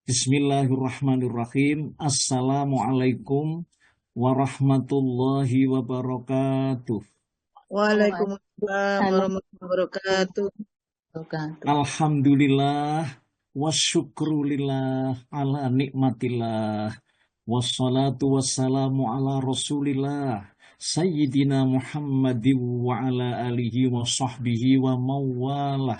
Bismillahirrahmanirrahim. Assalamualaikum warahmatullahi wabarakatuh. Waalaikumsalam Waalaikumsalam warahmatullahi wabarakatuh. wabarakatuh. Alhamdulillah wa syukrulillah ala nikmatillah. Wassalatu wassalamu ala rasulillah Sayyidina Muhammadin wa ala alihi wa sahbihi wa mawalah.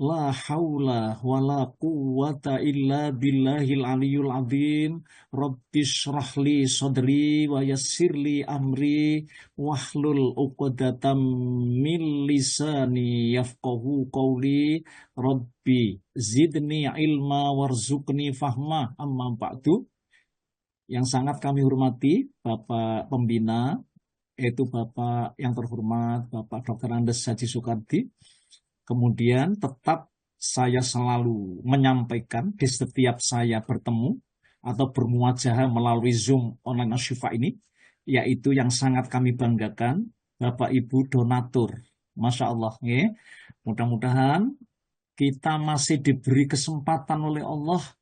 La haula wa la quwwata illa billahil aliyul azim. Rabbis shrahli sadri wa yassirli amri wahlul uqdatam min lisani yafqahu qawli. Rabbi zidni ilma warzuqni fahma. Amma ba'du. Yang sangat kami hormati Bapak Pembina, yaitu Bapak yang terhormat Bapak Dr. Andes Haji Soekardi. Kemudian tetap saya selalu menyampaikan di setiap saya bertemu atau bermuajah melalui Zoom online Asyifa ini, yaitu yang sangat kami banggakan, Bapak Ibu donatur. Masya Allah. Ya. Mudah-mudahan kita masih diberi kesempatan oleh Allah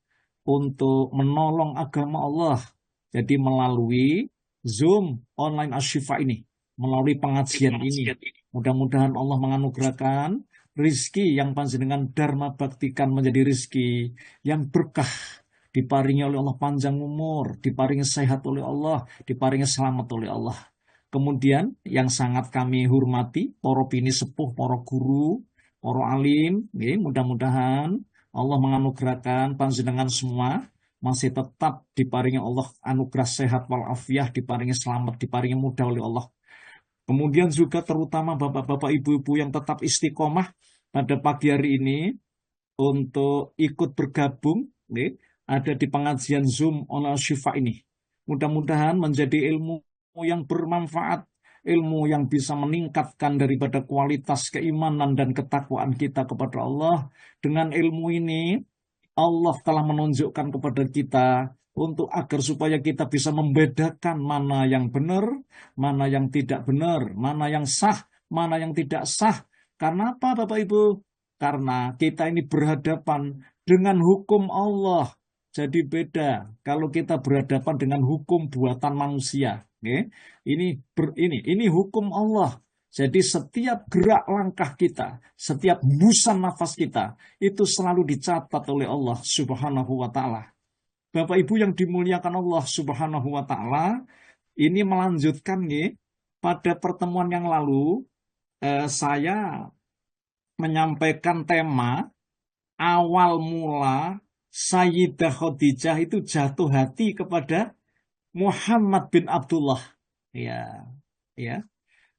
untuk menolong agama Allah. Jadi melalui Zoom online Asyifa ini, melalui pengajian ini, mudah-mudahan Allah menganugerahkan rizki yang panjenengan dharma baktikan menjadi rizki yang berkah, diparingi oleh Allah panjang umur, diparingi sehat oleh Allah, diparingi selamat oleh Allah. Kemudian yang sangat kami hormati, para bini sepuh, para guru, para alim, mudah-mudahan Allah menganugerahkan panjenengan semua masih tetap diparingi Allah anugerah sehat walafiat, diparingi selamat, diparingi mudah oleh Allah. Kemudian juga terutama bapak-bapak ibu-ibu yang tetap istiqomah pada pagi hari ini untuk ikut bergabung ada di pengajian Zoom online Syifa ini. Mudah-mudahan menjadi ilmu yang bermanfaat, ilmu yang bisa meningkatkan daripada kualitas keimanan dan ketakwaan kita kepada Allah. Dengan ilmu ini Allah telah menunjukkan kepada kita untuk agar supaya kita bisa membedakan mana yang benar, mana yang tidak benar, mana yang sah, mana yang tidak sah. Karena apa Bapak Ibu? Karena kita ini berhadapan dengan hukum Allah. Jadi beda kalau kita berhadapan dengan hukum buatan manusia. Ini hukum Allah. Jadi setiap gerak langkah kita, setiap hembusan nafas kita, itu selalu dicatat oleh Allah Subhanahu wa Ta'ala. Bapak Ibu yang dimuliakan Allah Subhanahu wa Ta'ala, ini melanjutkan pada pertemuan yang lalu saya menyampaikan tema awal mula Sayyidah Khadijah itu jatuh hati kepada Muhammad bin Abdullah. Ya.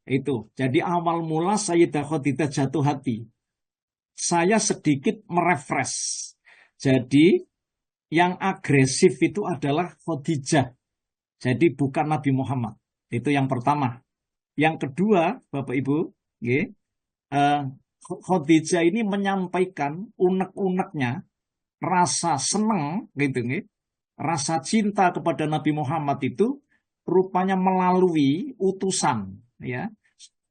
Itu. Jadi awal mula Sayyidah Khadijah jatuh hati. Saya sedikit merefresh. Jadi yang agresif itu adalah Khadijah. Jadi bukan Nabi Muhammad. Itu yang pertama. Yang kedua, Bapak Ibu, Khadijah ini menyampaikan unek-uneknya rasa senang, rasa cinta kepada Nabi Muhammad itu rupanya melalui utusan,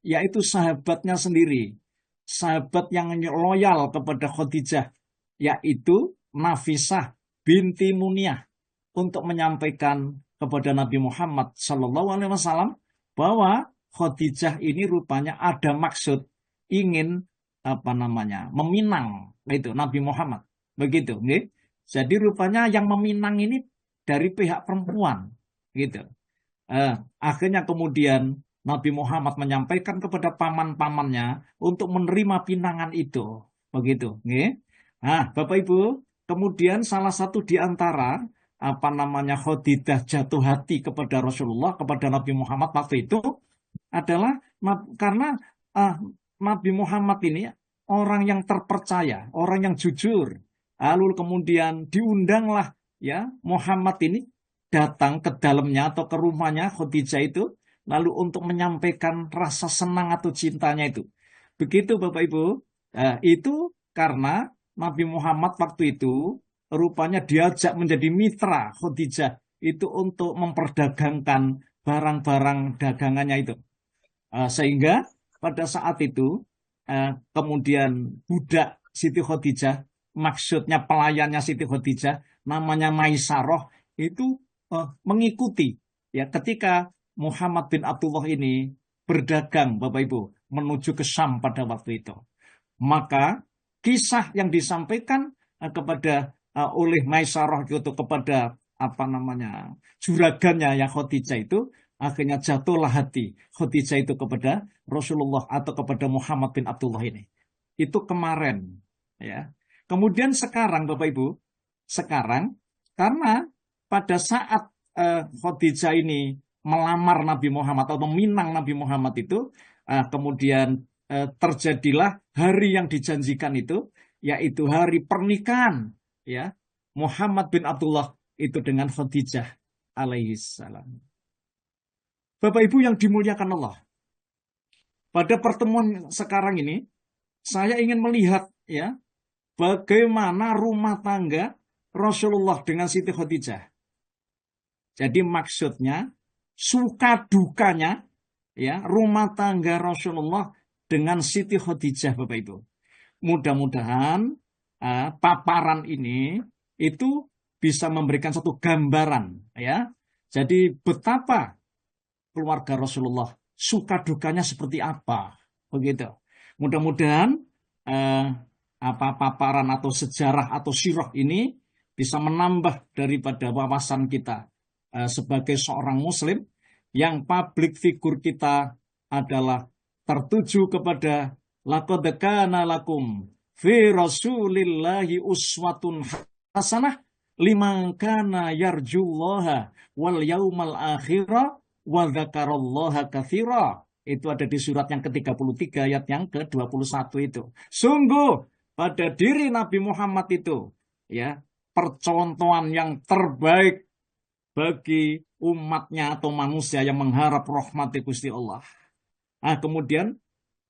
yaitu sahabatnya sendiri, sahabat yang loyal kepada Khadijah, yaitu Nafisah binti Muniyah, untuk menyampaikan kepada Nabi Muhammad SAW bahwa Khadijah ini rupanya ada maksud ingin meminang itu Nabi Muhammad, begitu. Jadi rupanya yang meminang ini dari pihak perempuan, gitu. Akhirnya kemudian Nabi Muhammad menyampaikan kepada paman-pamannya untuk menerima pinangan itu, begitu. Nah, Bapak Ibu, kemudian salah satu di antara Khadijah jatuh hati kepada Rasulullah, kepada Nabi Muhammad waktu itu adalah karena Nabi Muhammad ini orang yang terpercaya, orang yang jujur. Lalu kemudian diundanglah Muhammad ini datang ke dalamnya atau ke rumahnya Khadijah itu, lalu untuk menyampaikan rasa senang atau cintanya itu. Begitu Bapak Ibu, itu karena Nabi Muhammad waktu itu rupanya diajak menjadi mitra Khadijah itu untuk memperdagangkan barang-barang dagangannya itu. Sehingga pada saat itu kemudian budak Siti Khadijah maksudnya pelayannya Siti Khadijah, namanya Maisarah, itu mengikuti ya ketika Muhammad bin Abdullah ini berdagang, Bapak Ibu, menuju ke Syam pada waktu itu. Maka kisah yang disampaikan oleh Maisarah itu kepada apa namanya juragannya yang Khadijah itu, akhirnya jatuhlah hati Khadijah itu kepada Rasulullah atau kepada Muhammad bin Abdullah ini. Itu kemarin, ya. Kemudian sekarang, Bapak Ibu, sekarang karena pada saat Khadijah ini melamar Nabi Muhammad atau meminang Nabi Muhammad itu, kemudian terjadilah hari yang dijanjikan itu, yaitu hari pernikahan, ya, Muhammad bin Abdullah itu dengan Khadijah alaihissalam. Bapak Ibu yang dimuliakan Allah, pada pertemuan sekarang ini saya ingin melihat ya bagaimana rumah tangga Rasulullah dengan Siti Khadijah. Jadi maksudnya suka dukanya ya rumah tangga Rasulullah dengan Siti Khadijah, Bapak Ibu. Mudah-mudahan paparan ini itu bisa memberikan satu gambaran ya. Jadi betapa keluarga Rasulullah suka dukanya seperti apa, begitu. Mudah-mudahan paparan atau sejarah atau sirah ini bisa menambah daripada wawasan kita sebagai seorang Muslim yang publik figur kita adalah tertuju kepada laqad kana lakum fi rasulillahi uswatun hasanah liman kana yarjullaha wal yaumal akhirah wa dzakarallaha katsira. Itu ada di surat yang ke-33 ayat yang ke-21 itu. Sungguh pada diri Nabi Muhammad itu ya percontohan yang terbaik bagi umatnya atau manusia yang mengharap rahmat Gusti Allah. Kemudian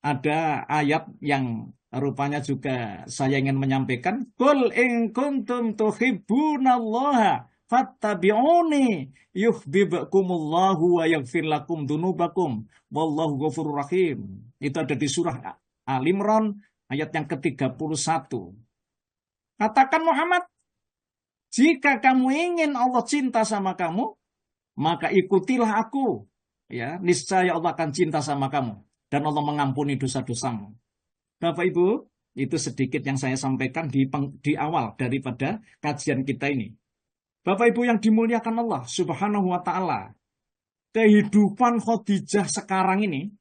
ada ayat yang rupanya juga saya ingin menyampaikan. Qul in kuntum tuhibbunallaha fattabi'uni yuhibbukumullahu wa yaghfir lakum dzunubakum wallahu ghafurur rahim. Itu ada di surah Al-Imran ayat yang ke-31. Katakan Muhammad, jika kamu ingin Allah cinta sama kamu, maka ikutilah aku. Ya, niscaya Allah akan cinta sama kamu dan Allah mengampuni dosa-dosamu. Bapak Ibu, itu sedikit yang saya sampaikan di awal daripada kajian kita ini. Bapak Ibu yang dimuliakan Allah Subhanahu wa taala, kehidupan Khadijah sekarang ini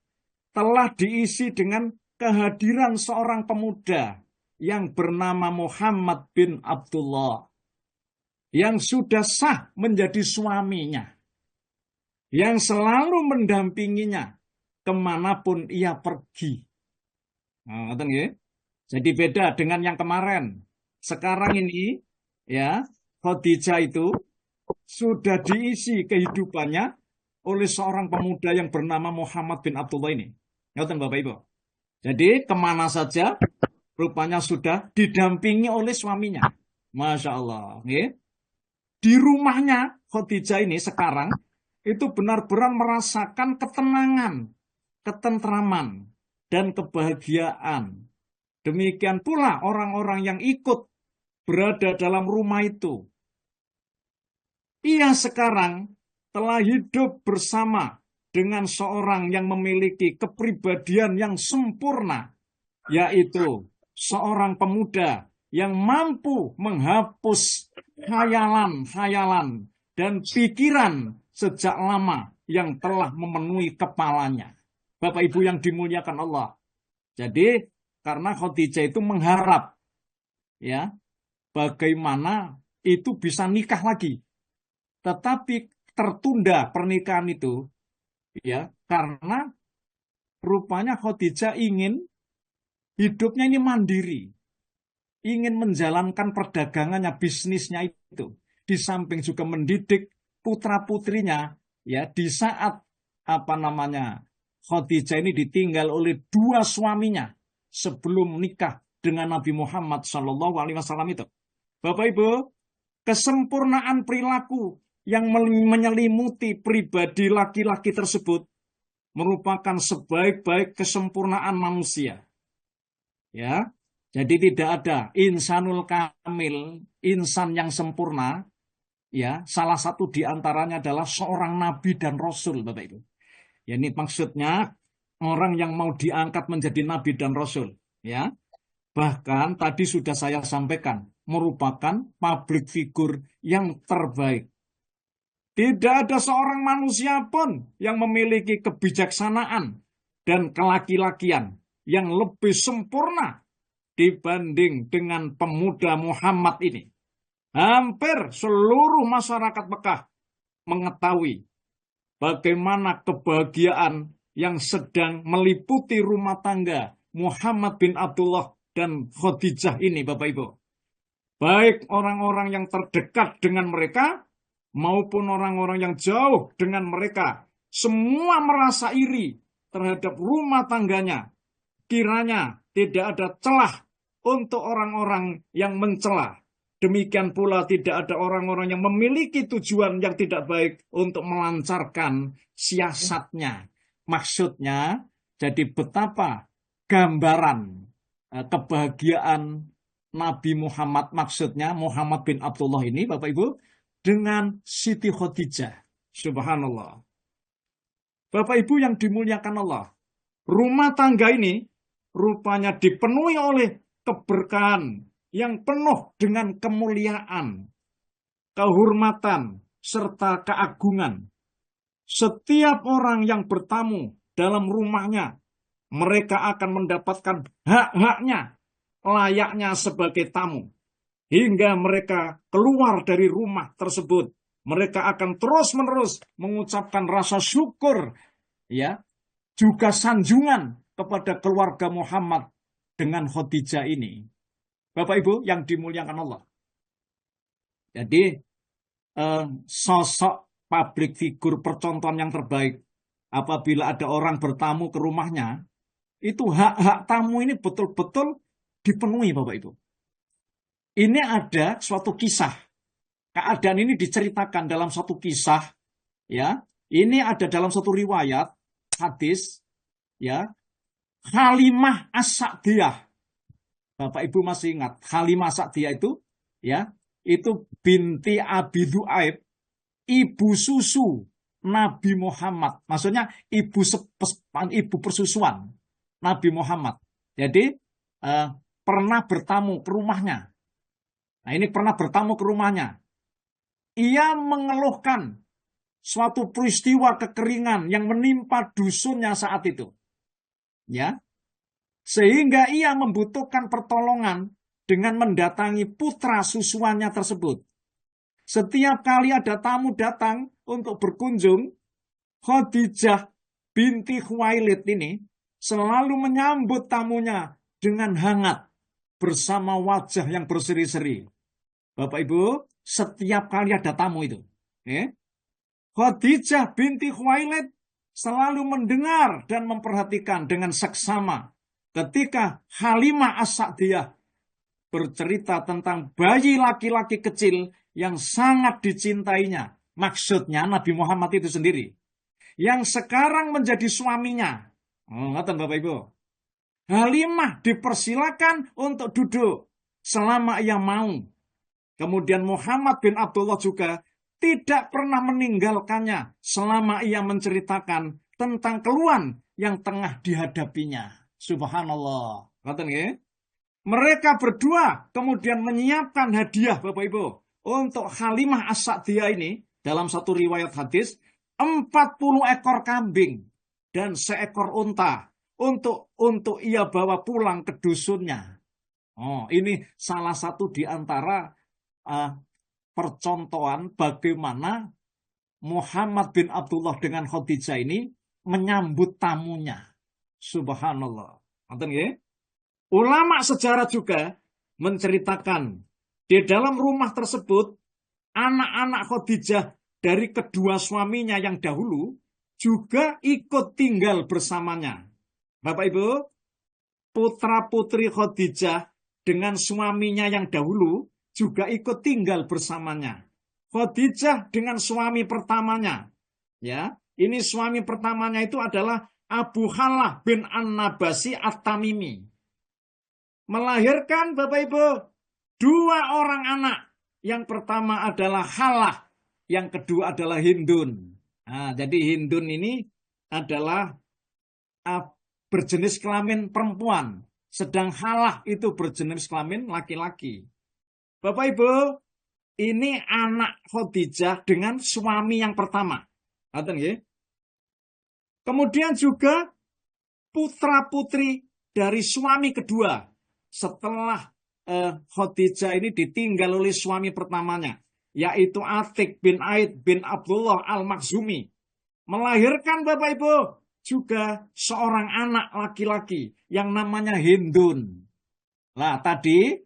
telah diisi dengan kehadiran seorang pemuda yang bernama Muhammad bin Abdullah yang sudah sah menjadi suaminya, yang selalu mendampinginya kemanapun ia pergi. Jadi beda dengan yang kemarin. Sekarang ini ya Khadijah itu sudah diisi kehidupannya oleh seorang pemuda yang bernama Muhammad bin Abdullah ini. Ngerti Bapak Ibu? Jadi kemana saja rupanya sudah didampingi oleh suaminya. Masya Allah. Di rumahnya Khadijah ini sekarang itu benar-benar merasakan ketenangan, ketentraman, dan kebahagiaan. Demikian pula orang-orang yang ikut berada dalam rumah itu. Ia sekarang telah hidup bersama dengan seorang yang memiliki kepribadian yang sempurna, yaitu seorang pemuda yang mampu menghapus khayalan-khayalan dan pikiran sejak lama yang telah memenuhi kepalanya. Bapak Ibu yang dimuliakan Allah. Jadi karena Khadijah itu mengharap ya bagaimana itu bisa nikah lagi. Tetapi tertunda pernikahan itu ya karena rupanya Khadijah ingin hidupnya ini mandiri. Ingin menjalankan perdagangannya, bisnisnya itu. Di samping juga mendidik putra-putrinya ya di saat Khadijah ini ditinggal oleh dua suaminya sebelum nikah dengan Nabi Muhammad SAW itu. Bapak Ibu, kesempurnaan perilaku yang menyelimuti pribadi laki-laki tersebut merupakan sebaik-baik kesempurnaan manusia. Ya, Jadi tidak ada insanul kamil, insan yang sempurna, ya. Salah satu di antaranya adalah seorang nabi dan rasul, Bapak Ibu. Ya, ini maksudnya orang yang mau diangkat menjadi nabi dan rasul, ya. Bahkan tadi sudah saya sampaikan, merupakan public figure yang terbaik. Tidak ada seorang manusia pun yang memiliki kebijaksanaan dan kelaki-lakian yang lebih sempurna dibanding dengan pemuda Muhammad ini. Hampir seluruh masyarakat Mekah mengetahui bagaimana kebahagiaan yang sedang meliputi rumah tangga Muhammad bin Abdullah dan Khadijah ini, Bapak Ibu. Baik orang-orang yang terdekat dengan mereka maupun orang-orang yang jauh dengan mereka, semua merasa iri terhadap rumah tangganya. Kiranya tidak ada celah untuk orang-orang yang mencela. Demikian pula tidak ada orang-orang yang memiliki tujuan yang tidak baik untuk melancarkan siasatnya. Maksudnya, jadi betapa gambaran kebahagiaan Nabi Muhammad, maksudnya Muhammad bin Abdullah ini, Bapak Ibu, dengan Siti Khadijah. Subhanallah. Bapak Ibu yang dimuliakan Allah, rumah tangga ini rupanya dipenuhi oleh keberkahan yang penuh dengan kemuliaan, kehormatan, serta keagungan. Setiap orang yang bertamu dalam rumahnya, mereka akan mendapatkan hak-haknya, layaknya sebagai tamu. Hingga mereka keluar dari rumah tersebut, mereka akan terus-menerus mengucapkan rasa syukur, ya, juga sanjungan kepada keluarga Muhammad dengan Khadijah ini. Bapak Ibu yang dimuliakan Allah. Jadi sosok public figure percontohan yang terbaik apabila ada orang bertamu ke rumahnya, itu hak-hak tamu ini betul-betul dipenuhi, Bapak Ibu. Ini ada suatu kisah. Keadaan ini diceritakan dalam satu kisah, ya. Ini ada dalam satu riwayat hadis, ya. Halimah As-Sa'diyah. Bapak Ibu masih ingat Halimah As-Sa'diyah itu, ya, itu binti Abi Du'aib, ibu susu Nabi Muhammad. Maksudnya ibu persusuan Nabi Muhammad. Jadi pernah bertamu ke rumahnya. Nah, ini pernah bertamu ke rumahnya. Ia mengeluhkan suatu peristiwa kekeringan yang menimpa dusunnya saat itu. Ya. Sehingga ia membutuhkan pertolongan dengan mendatangi putra susuannya tersebut. Setiap kali ada tamu datang untuk berkunjung, Khadijah binti Khuwailid ini selalu menyambut tamunya dengan hangat bersama wajah yang berseri-seri. Bapak Ibu, setiap kali ada tamu itu, Khadijah binti Khuwailid selalu mendengar dan memperhatikan dengan seksama ketika Halimah As-Sa'diyah bercerita tentang bayi laki-laki kecil yang sangat dicintainya. Maksudnya Nabi Muhammad itu sendiri. Yang sekarang menjadi suaminya. Ngerti Bapak Ibu? Halimah dipersilakan untuk duduk selama ia mau. Kemudian Muhammad bin Abdullah juga tidak pernah meninggalkannya selama ia menceritakan tentang keluhan yang tengah dihadapinya. Subhanallah. Ngerti nggih? Mereka berdua kemudian menyiapkan hadiah, Bapak Ibu, untuk Halimah As-Sa'diyah ini dalam satu riwayat hadis 40 ekor kambing dan seekor unta untuk ia bawa pulang ke dusunnya. Ini salah satu di antara percontohan bagaimana Muhammad bin Abdullah dengan Khadijah ini menyambut tamunya. Subhanallah. Ngerti nggih? Ulama sejarah juga menceritakan di dalam rumah tersebut anak-anak Khadijah dari kedua suaminya yang dahulu juga ikut tinggal bersamanya. Bapak Ibu, putra-putri Khadijah dengan suaminya yang dahulu juga ikut tinggal bersamanya. Khadijah dengan suami pertamanya. Ya, ini suami pertamanya itu adalah Abu Halah bin An-Nabasi At-Tamimi. melahirkan Bapak Ibu 2 orang anak. Yang pertama adalah Halah, yang kedua adalah Hindun. Nah, jadi Hindun ini adalah berjenis kelamin perempuan, sedang Halah itu berjenis kelamin laki-laki. Bapak Ibu, ini anak Khadijah dengan suami yang pertama. Kemudian juga putra-putri dari suami kedua setelah Khadijah ini ditinggal oleh suami pertamanya, yaitu Atik bin Aid bin Abdullah al-Makhzumi, melahirkan Bapak Ibu juga seorang anak laki-laki yang namanya Hindun. Nah, tadi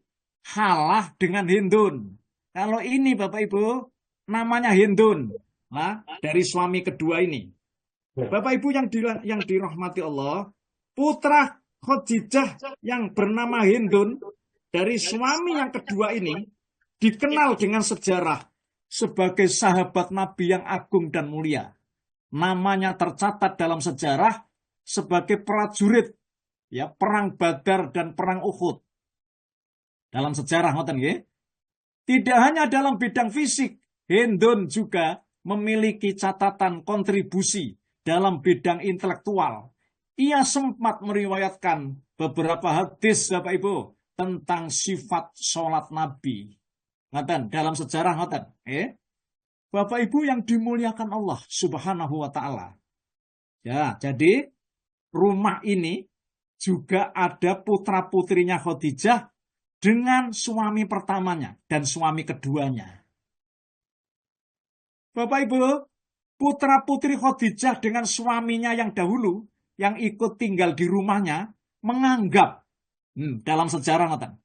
Halah dengan Hindun. Kalau ini Bapak Ibu namanya Hindun. Nah, dari suami kedua ini. Bapak Ibu yang dirahmati Allah, putra Khadijah yang bernama Hindun dari suami yang kedua ini dikenal dengan sejarah sebagai sahabat Nabi yang agung dan mulia. Namanya tercatat dalam sejarah sebagai prajurit ya perang Badar dan perang Uhud. Dalam sejarah ngoten nggih. Tidak hanya dalam bidang fisik, Hindun juga memiliki catatan kontribusi dalam bidang intelektual. Ia sempat meriwayatkan beberapa hadis Bapak Ibu tentang sifat sholat Nabi. Ngoten, dalam sejarah ngoten. Bapak Ibu yang dimuliakan Allah Subhanahu wa Ta'ala. Ya, jadi rumah ini juga ada putra-putrinya Khadijah dengan suami pertamanya dan suami keduanya. Bapak Ibu, putra-putri Khadijah dengan suaminya yang dahulu yang ikut tinggal di rumahnya menganggap dalam sejarah ngoten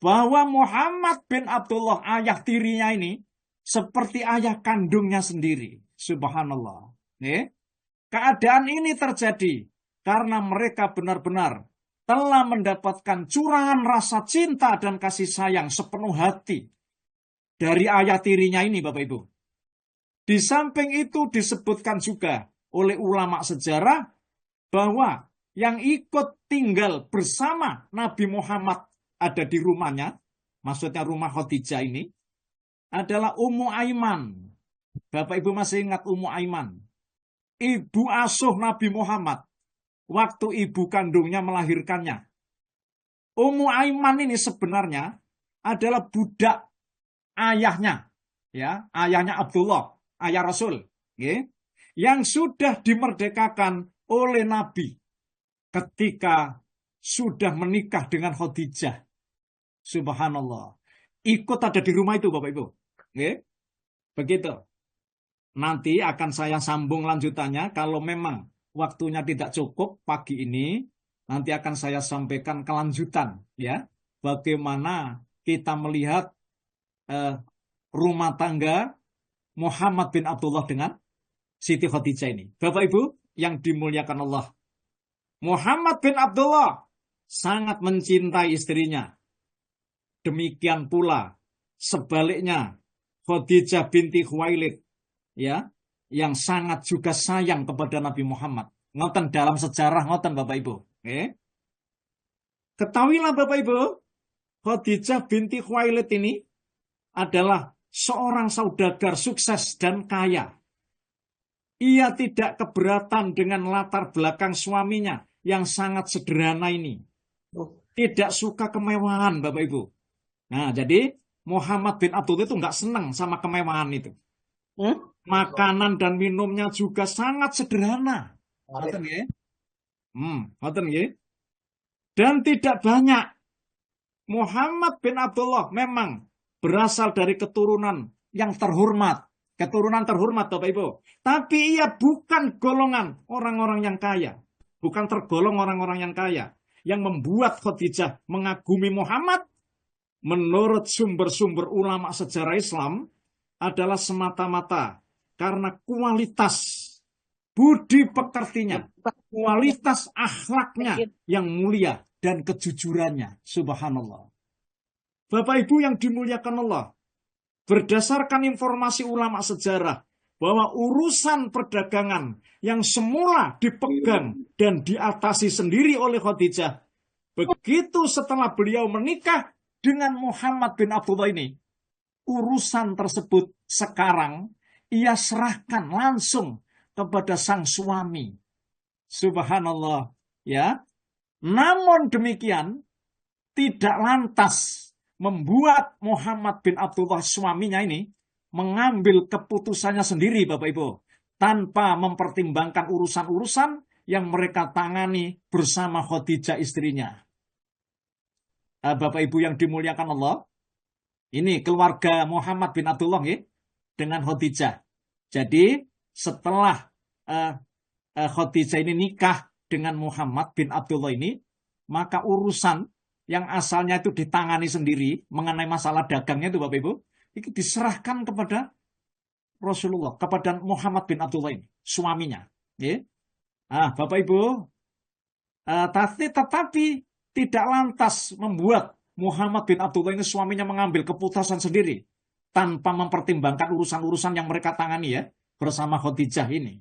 bahwa Muhammad bin Abdullah ayah tirinya ini seperti ayah kandungnya sendiri. Subhanallah. Keadaan ini terjadi karena mereka benar-benar telah mendapatkan curahan rasa cinta dan kasih sayang sepenuh hati dari ayah tirinya ini, Bapak Ibu. Di samping itu disebutkan juga oleh ulama sejarah bahwa yang ikut tinggal bersama Nabi Muhammad ada di rumahnya, maksudnya rumah Khadijah ini, adalah Ummu Aiman. Bapak Ibu masih ingat Ummu Aiman? Ibu asuh Nabi Muhammad waktu ibu kandungnya melahirkannya. Ummu Aiman ini sebenarnya adalah budak ayahnya, ya, ayahnya Abdullah, ayah Rasul, yang sudah dimerdekakan oleh Nabi ketika sudah menikah dengan Khadijah. Subhanallah. Ikut ada di rumah itu Bapak Ibu. Begitu. Nanti akan saya sambung lanjutannya kalau memang waktunya tidak cukup pagi ini, nanti akan saya sampaikan kelanjutan ya. Bagaimana kita melihat rumah tangga Muhammad bin Abdullah dengan Siti Khadijah ini. Bapak Ibu yang dimuliakan Allah. Muhammad bin Abdullah sangat mencintai istrinya. Demikian pula sebaliknya Khadijah binti Khuwailid ya, yang sangat juga sayang kepada Nabi Muhammad. Ngoten dalam sejarah ngoten Bapak Ibu. Ketahuilah Bapak Ibu, Khadijah binti Khuwailid ini adalah seorang saudagar sukses dan kaya. Ia tidak keberatan dengan latar belakang suaminya yang sangat sederhana ini. Tidak suka kemewahan Bapak Ibu. Nah, jadi Muhammad bin Abdullah itu nggak senang sama kemewahan itu. Makanan dan minumnya juga sangat sederhana. Dan tidak banyak. Muhammad bin Abdullah memang berasal dari keturunan yang terhormat. Keturunan terhormat Bapak Ibu. Tapi ia bukan golongan orang-orang yang kaya. Bukan tergolong orang-orang yang kaya. Yang membuat Khadijah mengagumi Muhammad menurut sumber-sumber ulama sejarah Islam adalah semata-mata karena kualitas budi pekertinya, kualitas akhlaknya yang mulia dan kejujurannya. Subhanallah. Bapak Ibu yang dimuliakan Allah, berdasarkan informasi ulama sejarah bahwa urusan perdagangan yang semula dipegang dan diatasi sendiri oleh Khadijah Begitu setelah beliau menikah dengan Muhammad bin Abdullah ini, urusan tersebut sekarang ia serahkan langsung kepada sang suami. Subhanallah, ya. Namun demikian tidak lantas membuat Muhammad bin Abdullah suaminya ini mengambil keputusannya sendiri, Bapak Ibu, tanpa mempertimbangkan urusan-urusan yang mereka tangani bersama Khadijah istrinya. Bapak Ibu yang dimuliakan Allah, ini keluarga Muhammad bin Abdullah ya, dengan Khadijah. Jadi setelah Khadijah ini nikah dengan Muhammad bin Abdullah ini, maka urusan yang asalnya itu ditangani sendiri mengenai masalah dagangnya itu Bapak Ibu, itu diserahkan kepada Rasulullah, kepada Muhammad bin Abdullah ini, suaminya. Ya. Bapak Ibu, tetapi tidak lantas membuat Muhammad bin Abdullah ini suaminya mengambil keputusan sendiri tanpa mempertimbangkan urusan-urusan yang mereka tangani ya bersama Khadijah ini.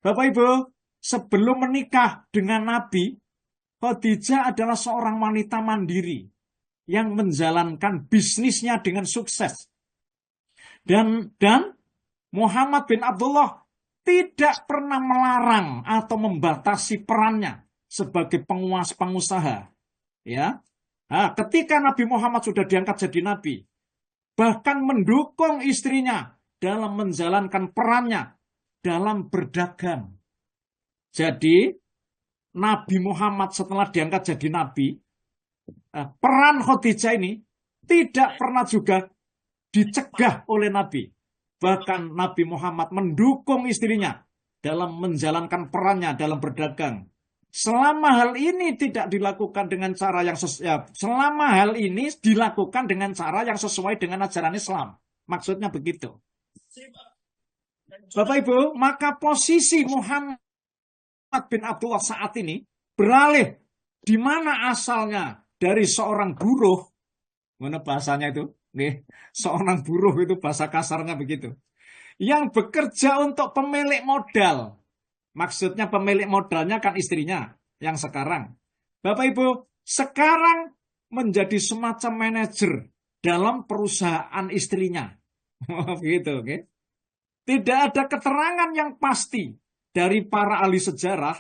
Bapak Ibu, sebelum menikah dengan Nabi, Khadijah adalah seorang wanita mandiri yang menjalankan bisnisnya dengan sukses. Dan Muhammad bin Abdullah tidak pernah melarang atau membatasi perannya sebagai pengusaha. Ya, ketika Nabi Muhammad sudah diangkat jadi nabi, bahkan mendukung istrinya dalam menjalankan perannya dalam berdagang. Jadi Nabi Muhammad setelah diangkat jadi nabi, peran Khadijah ini tidak pernah juga dicegah oleh Nabi. Bahkan Nabi Muhammad mendukung istrinya dalam menjalankan perannya dalam berdagang. Selama hal ini tidak dilakukan dengan cara yang selama hal ini dilakukan dengan cara yang sesuai dengan ajaran Islam. Maksudnya begitu. Bapak Ibu, maka posisi Muhammad bin Abdullah saat ini beralih di mana asalnya dari seorang buruh, mana bahasanya itu? Nih, seorang buruh itu bahasa kasarnya begitu. Yang bekerja untuk pemilik modal. Maksudnya pemilik modalnya kan istrinya yang sekarang. Bapak Ibu, sekarang menjadi semacam manajer dalam perusahaan istrinya. Begitu, oke? Tidak ada keterangan yang pasti dari para ahli sejarah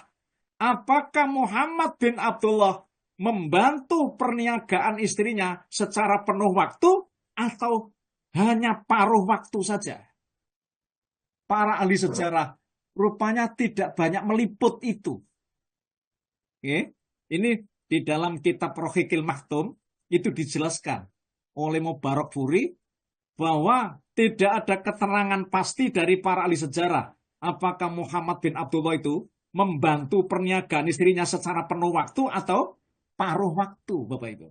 apakah Muhammad bin Abdullah membantu perniagaan istrinya secara penuh waktu atau hanya paruh waktu saja. Para ahli sejarah rupanya tidak banyak meliput itu. Oke. Ini di dalam kitab Rohiqil Maktum itu dijelaskan oleh Mubarak Furi bahwa tidak ada keterangan pasti dari para ahli sejarah apakah Muhammad bin Abdullah itu membantu perniagaan istrinya secara penuh waktu atau paruh waktu, Bapak Ibu.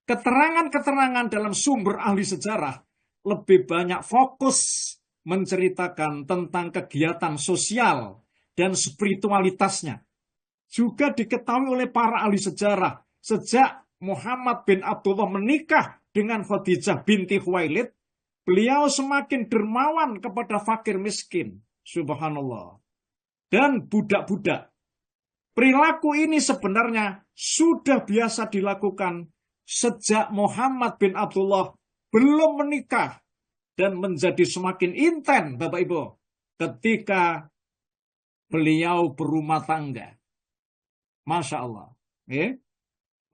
Keterangan-keterangan dalam sumber ahli sejarah lebih banyak fokus menceritakan tentang kegiatan sosial dan spiritualitasnya. Juga diketahui oleh para ahli sejarah sejak Muhammad bin Abdullah menikah dengan Khadijah binti Khuwailid, beliau semakin dermawan kepada fakir miskin. Subhanallah. Dan budak-budak. Perilaku ini sebenarnya sudah biasa dilakukan sejak Muhammad bin Abdullah belum menikah dan menjadi semakin intens, Bapak Ibu, ketika beliau berumah tangga. Masya Allah.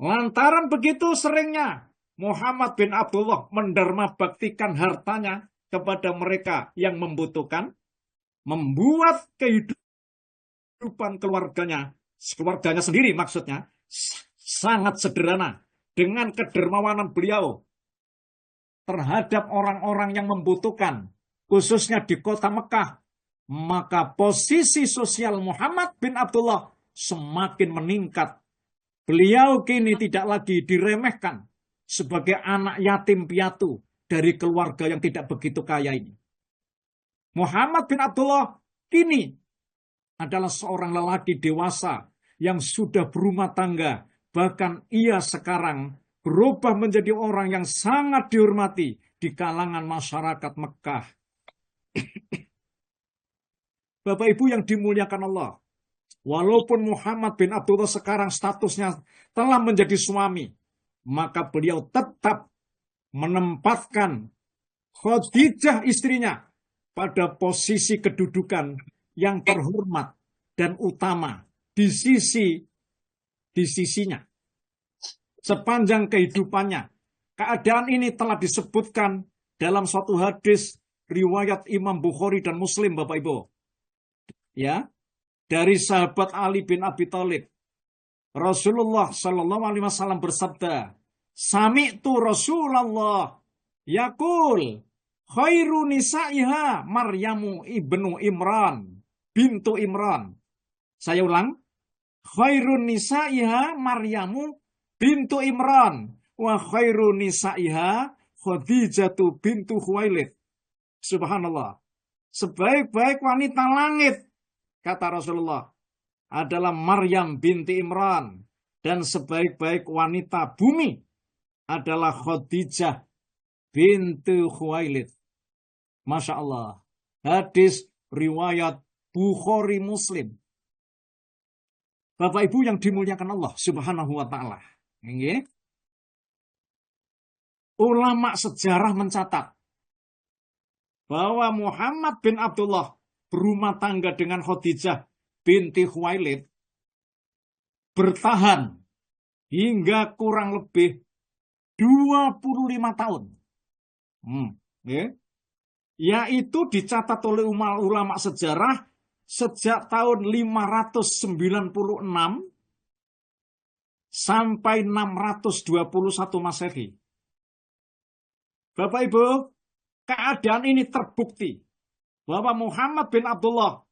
Lantaran begitu seringnya Muhammad bin Abdullah mendarma baktikan hartanya kepada mereka yang membutuhkan, membuat kehidupan keluarganya sendiri maksudnya, sangat sederhana dengan kedermawanan beliau terhadap orang-orang yang membutuhkan, khususnya di kota Mekah. Maka posisi sosial Muhammad bin Abdullah semakin meningkat. Beliau kini tidak lagi diremehkan sebagai anak yatim piatu dari keluarga yang tidak begitu kaya ini. Muhammad bin Abdullah kini adalah seorang lelaki dewasa yang sudah berumah tangga. Bahkan ia sekarang berubah menjadi orang yang sangat dihormati di kalangan masyarakat Mekah. Bapak Ibu yang dimuliakan Allah, Walaupun Muhammad bin Abdullah sekarang statusnya telah menjadi suami, maka beliau tetap menempatkan Khadijah istrinya pada posisi kedudukan yang terhormat dan utama di sisinya sepanjang kehidupannya. Keadaan ini telah disebutkan dalam suatu hadis riwayat Imam Bukhari dan Muslim, Bapak Ibu. Ya, dari sahabat Ali bin Abi Thalib. Rasulullah Shallallahu Alaihi Wasallam bersabda, "Sami'tu Rasulullah yaqul khairu nisaiha Maryamu ibnu Imran bintu Imran." Saya ulang, khairu nisaiha Maryamu bintu Imran wa khairu nisaiha Khadijatu bintu Khuwailid. Subhanallah. Sebaik-baik wanita langit, kata Rasulullah, adalah Maryam binti Imran. Dan sebaik-baik wanita bumi adalah Khadijah bintu Khuwailid. Masya Allah. Hadis riwayat Bukhari Muslim. Bapak Ibu yang dimuliakan Allah Subhanahu wa Ta'ala. Ini ulama sejarah mencatat bahwa Muhammad bin Abdullah berumah tangga dengan Khadijah binti Khuwailid bertahan hingga kurang lebih 25 tahun. Yaitu dicatat oleh ulama sejarah sejak tahun 596 sampai 621 Masehi. Bapak Ibu, keadaan ini terbukti bahwa Muhammad bin Abdullah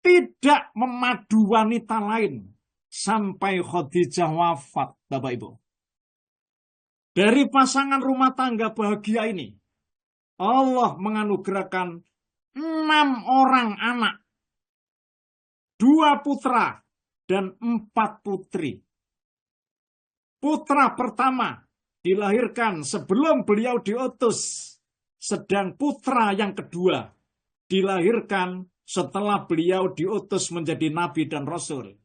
tidak memadu wanita lain sampai Khadijah wafat, Bapak Ibu. Dari pasangan rumah tangga bahagia ini, Allah menganugerahkan 6 orang anak, 2 putra dan 4 putri. Putra pertama dilahirkan sebelum beliau diutus, sedang putra yang kedua dilahirkan setelah beliau diutus menjadi nabi dan rasul.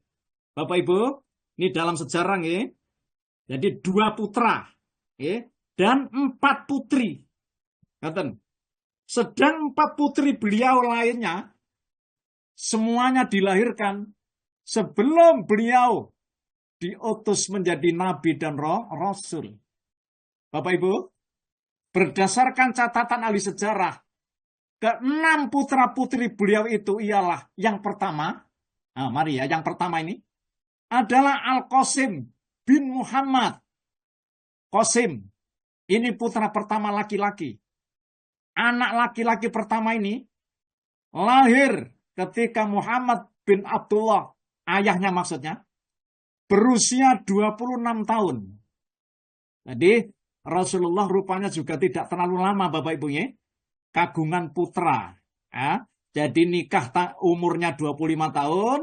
Bapak Ibu, ini dalam sejarah ya. Jadi 2 putra ya, dan 4 putri. Sedang 4 putri beliau lainnya semuanya dilahirkan sebelum beliau diutus menjadi nabi dan rasul. Bapak Ibu, berdasarkan catatan ahli sejarah, ke-6 putra-putri beliau itu ialah yang pertama, mari ya, yang pertama ini adalah Al-Qasim bin Muhammad. Qasim, ini putra pertama laki-laki. Anak laki-laki pertama ini lahir ketika Muhammad bin Abdullah, ayahnya maksudnya, berusia 26 tahun. Jadi Rasulullah rupanya juga tidak terlalu lama, Bapak Ibu ya, kagungan putra. Ya. Jadi nikah umurnya 25 tahun,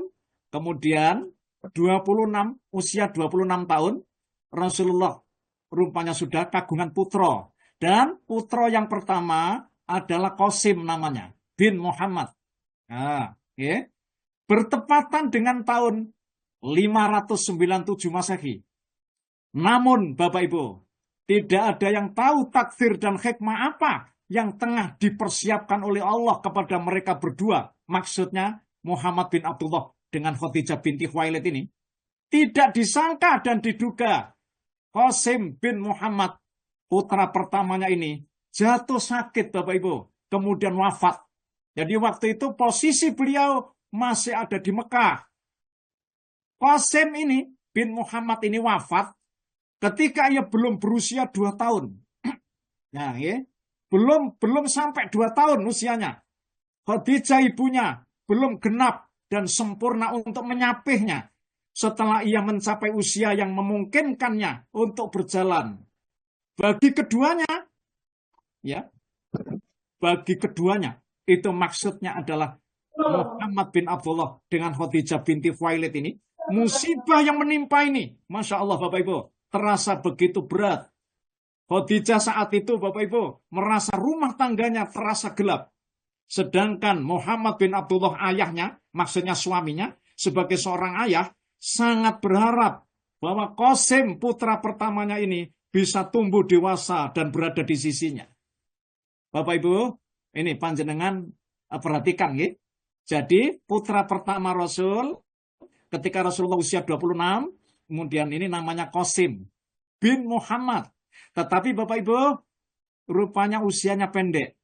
kemudian 26, usia 26 tahun, Rasulullah rupanya sudah kagungan putra. Dan putra yang pertama adalah Qasim namanya, bin Muhammad. Nah, ya. Bertepatan dengan tahun 597 Masehi. Namun, Bapak Ibu, tidak ada yang tahu takdir dan hikmah apa yang tengah dipersiapkan oleh Allah kepada mereka berdua. Maksudnya Muhammad bin Abdullah dengan Khadijah binti Khuwailid ini. Tidak disangka dan diduga Qasim bin Muhammad, putra pertamanya ini, jatuh sakit, Bapak Ibu. Kemudian wafat. Jadi waktu itu posisi beliau masih ada di Mekah. Qasim ini bin Muhammad ini wafat ketika ia belum berusia 2 tahun. Nah, ya. Belum sampai 2 tahun usianya. Khadijah ibunya belum genap dan sempurna untuk menyapihnya setelah ia mencapai usia yang memungkinkannya untuk berjalan. Bagi keduanya, itu maksudnya adalah Muhammad bin Abdullah dengan Khadijah binti Khuwailid ini, musibah yang menimpa ini, Masya Allah Bapak Ibu, terasa begitu berat. Khadijah saat itu Bapak Ibu merasa rumah tangganya terasa gelap. Sedangkan Muhammad bin Abdullah ayahnya, maksudnya suaminya, sebagai seorang ayah sangat berharap bahwa Qasim putra pertamanya ini bisa tumbuh dewasa dan berada di sisinya. Bapak Ibu, ini panjenengan perhatikan ya. Jadi putra pertama Rasul ketika Rasulullah usia 26, kemudian ini namanya Qasim bin Muhammad. Tetapi Bapak Ibu, rupanya usianya pendek.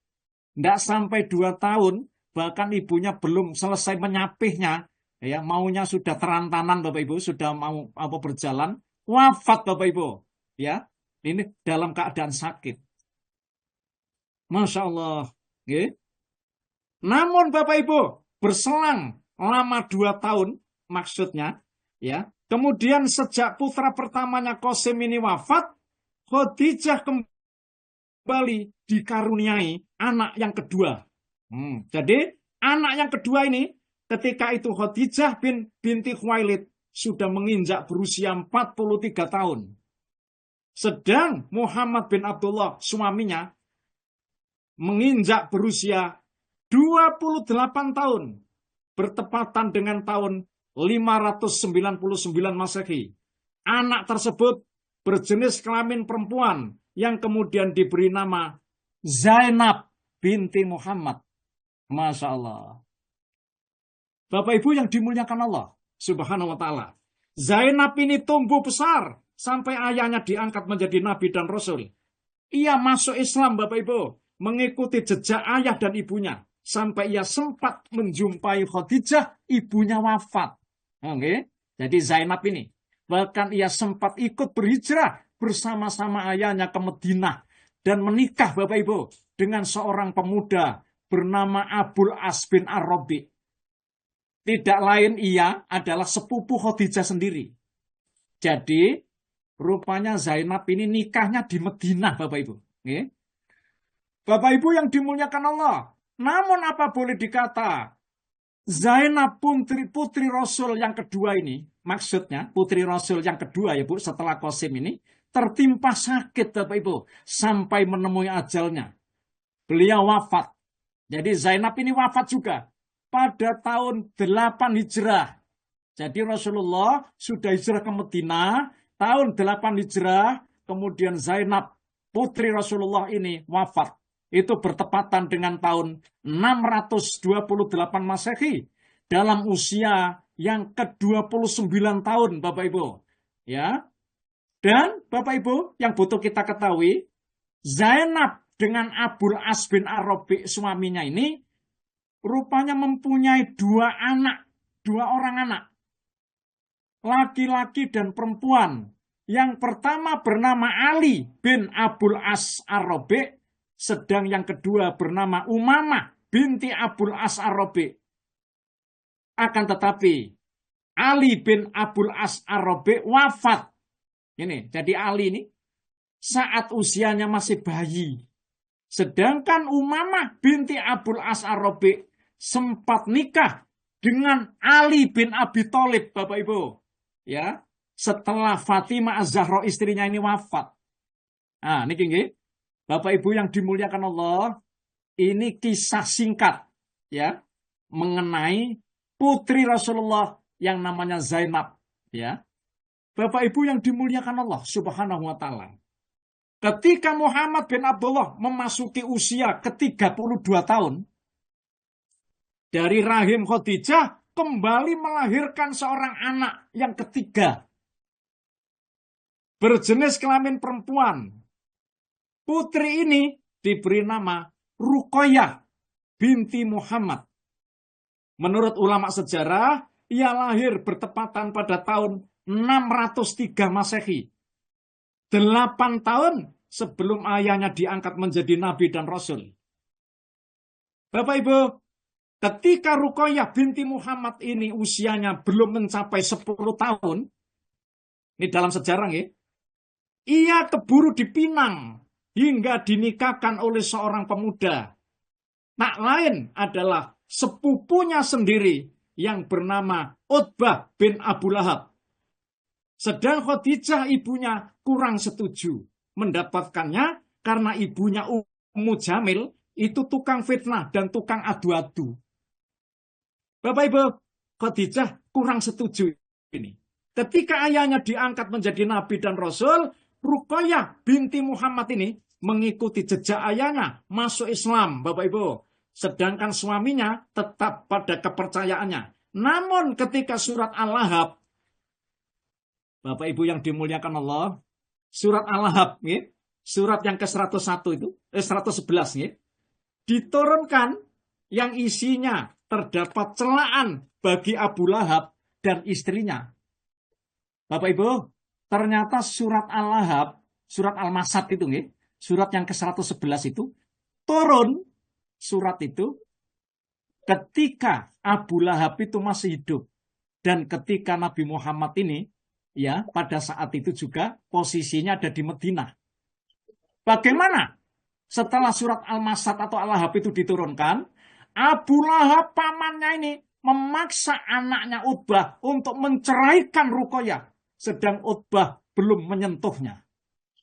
Tidak sampai 2 tahun, bahkan ibunya belum selesai menyapihnya, ya maunya sudah terantanan Bapak Ibu, sudah mau berjalan, wafat Bapak Ibu. Ya, ini dalam keadaan sakit. Masya Allah. Okay. Namun Bapak Ibu, berselang lama 2 tahun, maksudnya, ya. Kemudian sejak putra pertamanya Qasim ini wafat, Khadijah kembali dikaruniai anak yang kedua. Jadi anak yang kedua ini, ketika itu Khadijah binti Khuwailid sudah menginjak berusia 43 tahun. Sedang Muhammad bin Abdullah, suaminya, menginjak berusia 28 tahun, bertepatan dengan tahun 599 Masehi. Anak tersebut berjenis kelamin perempuan yang kemudian diberi nama Zainab binti Muhammad. Masya Allah. Bapak Ibu yang dimuliakan Allah Subhanahu wa Ta'ala. Zainab ini tumbuh besar sampai ayahnya diangkat menjadi nabi dan rasul. Ia masuk Islam Bapak Ibu, mengikuti jejak ayah dan ibunya. Sampai ia sempat menjumpai Khadijah, ibunya wafat. Oke, jadi Zainab ini. Bahkan ia sempat ikut berhijrah bersama-sama ayahnya ke Madinah. Dan menikah Bapak Ibu dengan seorang pemuda bernama Abul As bin Ar-Rabi. Tidak lain ia adalah sepupu Khadijah sendiri. Jadi rupanya Zainab ini nikahnya di Madinah Bapak Ibu. Oke. Bapak Ibu yang dimuliakan Allah. Namun apa boleh dikata, Zainab putri Rasul yang kedua ini, maksudnya putri Rasul yang kedua ya Bu, setelah Qasim ini, tertimpa sakit Bapak Ibu, sampai menemui ajalnya. Beliau wafat. Jadi Zainab ini wafat juga pada tahun 8 Hijrah. Jadi Rasulullah sudah hijrah ke Madinah, tahun 8 Hijrah, kemudian Zainab, putri Rasulullah ini wafat. Itu bertepatan dengan tahun 628 Masehi dalam usia yang ke-29 tahun Bapak Ibu. Ya. Dan Bapak Ibu yang butuh kita ketahui, Zainab dengan Abul As bin Ar-Rabi suaminya ini rupanya mempunyai 2 orang anak. Laki-laki dan perempuan. Yang pertama bernama Ali bin Abul As Ar-Rabi, sedang yang kedua bernama Umamah binti Abul As Ar-Rabi. Akan tetapi Ali bin Abul As Ar-Rabi wafat. Ini, jadi Ali ini saat usianya masih bayi. Sedangkan Umamah binti Abul As Ar-Rabi sempat nikah dengan Ali bin Abi Thalib, Bapak Ibu. Ya, setelah Fatimah Az-Zahra istrinya ini wafat. Nah, ini Bapak Ibu yang dimuliakan Allah, ini kisah singkat ya mengenai putri Rasulullah yang namanya Zainab ya. Bapak Ibu yang dimuliakan Allah Subhanahu wa Ta'ala. Ketika Muhammad bin Abdullah memasuki usia ke-32 tahun, dari rahim Khadijah kembali melahirkan seorang anak yang ketiga. Berjenis kelamin perempuan. Putri ini diberi nama Ruqayyah binti Muhammad. Menurut ulama sejarah, ia lahir bertepatan pada tahun 603 Masehi. 8 tahun sebelum ayahnya diangkat menjadi nabi dan rasul. Bapak Ibu, ketika Ruqayyah binti Muhammad ini usianya belum mencapai 10 tahun, ini dalam sejarah ya, ia keburu dipinang hingga dinikahkan oleh seorang pemuda. Tak lain adalah sepupunya sendiri yang bernama Utbah bin Abu Lahab. Sedang Khadijah ibunya kurang setuju mendapatkannya karena ibunya Ummu Jamil itu tukang fitnah dan tukang adu-adu. Bapak Ibu, Khadijah kurang setuju ini. Ketika ayahnya diangkat menjadi nabi dan rasul, Ruqayyah binti Muhammad ini mengikuti jejak ayahnya, masuk Islam, Bapak Ibu. Sedangkan suaminya tetap pada kepercayaannya. Namun ketika surat Al-Lahab, Bapak Ibu yang dimuliakan Allah, surat Al-Lahab, ya, surat yang ke-101 itu, 111, ya, diturunkan yang isinya terdapat celaan bagi Abu Lahab dan istrinya. Bapak Ibu, ternyata surat Al-Lahab, surat Al-Masad itu, ya, surat yang ke-111 itu, turun surat itu ketika Abu Lahab itu masih hidup. Dan ketika Nabi Muhammad ini, ya, pada saat itu juga posisinya ada di Madinah. Bagaimana? Setelah surat Al-Masad atau Al-Lahab itu diturunkan, Abu Lahab pamannya ini memaksa anaknya Utbah untuk menceraikan Ruqayyah. Sedang Utbah belum menyentuhnya.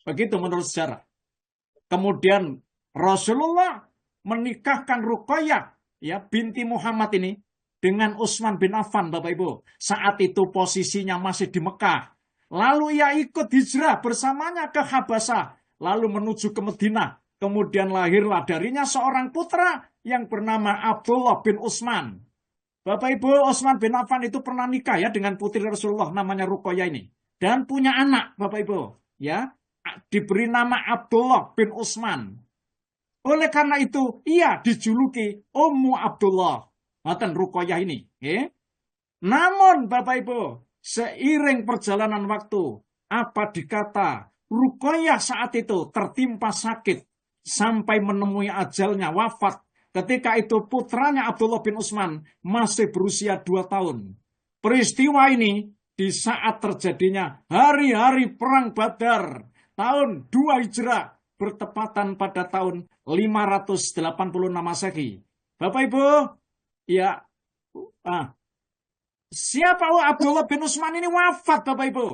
Begitu menurut sejarah. Kemudian Rasulullah menikahkan Ruqayyah, ya, binti Muhammad ini dengan Utsman bin Affan, Bapak Ibu. Saat itu posisinya masih di Mekah. Lalu ia ikut hijrah bersamanya ke Habasah, lalu menuju ke Madinah. Kemudian lahirlah darinya seorang putra yang bernama Abdullah bin Utsman. Bapak Ibu, Utsman bin Affan itu pernah nikah, ya, dengan putri Rasulullah namanya Ruqayyah ini, dan punya anak, Bapak Ibu, ya, diberi nama Abdullah bin Utsman. Oleh karena itu, ia dijuluki Ummu Abdullah. Ngoten Ruqayyah ini. Ya. Namun, Bapak Ibu, seiring perjalanan waktu, apa dikata, Ruqayyah saat itu tertimpa sakit sampai menemui ajalnya, wafat. Ketika itu putranya Abdullah bin Utsman masih berusia 2 tahun. Peristiwa ini di saat terjadinya hari-hari Perang Badar tahun 2 Hijrah, bertepatan pada tahun 586 Masehi. Bapak Ibu, ya, siapa Abdullah bin Utsman ini wafat, Bapak Ibu,